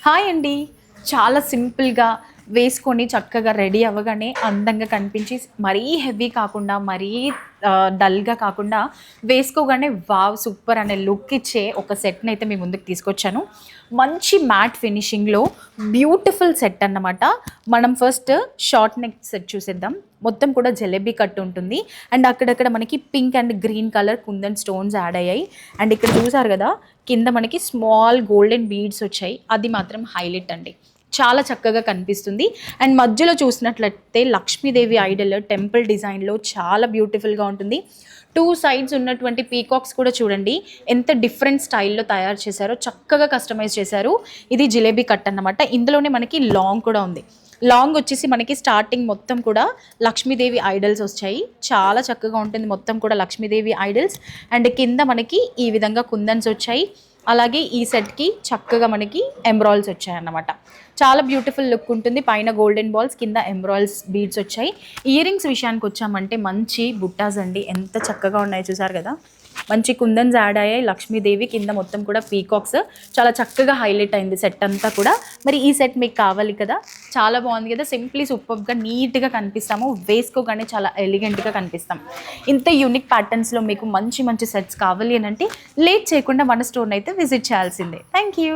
Hi అండి. చాలా సింపుల్‌గా వేసుకొని చక్కగా రెడీ అవ్వగానే అందంగా కనిపించి మరీ హెవీ కాకుండా, మరీ డల్‌గా కాకుండా వేసుకోగానే వావ్! సూపర్ అనే లుక్ ఇచ్చే ఒక సెట్‌నైతే మీ ముందుకు తీసుకొచ్చాను. మంచి మ్యాట్ ఫినిషింగ్‌లో బ్యూటిఫుల్ సెట్ అన్నమాట. మనం ఫస్ట్ షార్ట్ నెక్ సెట్ చూసేద్దాం. మొత్తం కూడా జలేబీ కట్ ఉంటుంది. అండ్ అక్కడక్కడ మనకి pink and green colour kundan stones add అయ్యాయి. అండ్ ఇక్కడ చూసారు కదా, కింద మనకి స్మాల్ గోల్డెన్ బీడ్స్ వచ్చాయి. అది మాత్రం హైలైట్ అండి. చాలా చక్కగా కనిపిస్తుంది. అండ్ మధ్యలో చూసినట్లయితే లక్ష్మీదేవి ఐడల్ టెంపుల్ డిజైన్లో చాలా బ్యూటిఫుల్గా ఉంటుంది. టూ సైడ్స్ ఉన్నటువంటి పీకాక్స్ కూడా చూడండి ఎంత డిఫరెంట్ స్టైల్లో తయారు చేశారో, చక్కగా కస్టమైజ్ చేశారు. ఇది జిలేబీ కట్ అన్నమాట. ఇందులోనే మనకి లాంగ్ కూడా ఉంది. లాంగ్ వచ్చేసి మనకి స్టార్టింగ్ మొత్తం కూడా లక్ష్మీదేవి ఐడల్స్ వచ్చాయి. చాలా చక్కగా ఉంటుంది మొత్తం కూడా లక్ష్మీదేవి ఐడల్స్. అండ్ కింద మనకి ఈ విధంగా కుందన్స్ వచ్చాయి. అలాగే ఈ సెట్కి చక్కగా మనకి ఎంబ్రాయిల్స్ వచ్చాయన్నమాట. చాలా బ్యూటిఫుల్ లుక్ ఉంటుంది. పైన గోల్డెన్ బాల్స్, కింద ఎంబ్రాయిల్స్ బీడ్స్ వచ్చాయి. ఇయర్ రింగ్స్ విషయానికి వచ్చామంటే మంచి బుట్టాస్ అండి, ఎంత చక్కగా ఉన్నాయి చూసారు కదా. మంచి కుందన్స్ యాడ్ అయ్యాయి. లక్ష్మీదేవి కింద మొత్తం కూడా పీకాక్స్, చాలా చక్కగా హైలైట్ అయింది సెట్ అంతా కూడా. మరి ఈ సెట్ మీకు కావాలి కదా, చాలా బాగుంది కదా, సింప్లీ సూపర్గా నీట్గా కనిపిస్తాము. వేసుకోగానే చాలా ఎలిగెంట్గా కనిపిస్తాం. ఇంత యూనిక్ ప్యాటర్న్స్లో మీకు మంచి మంచి సెట్స్ కావాలి అని అంటే లేట్ చేయకుండా మన స్టోర్ని అయితే విజిట్ చేయాల్సిందే. Thank you.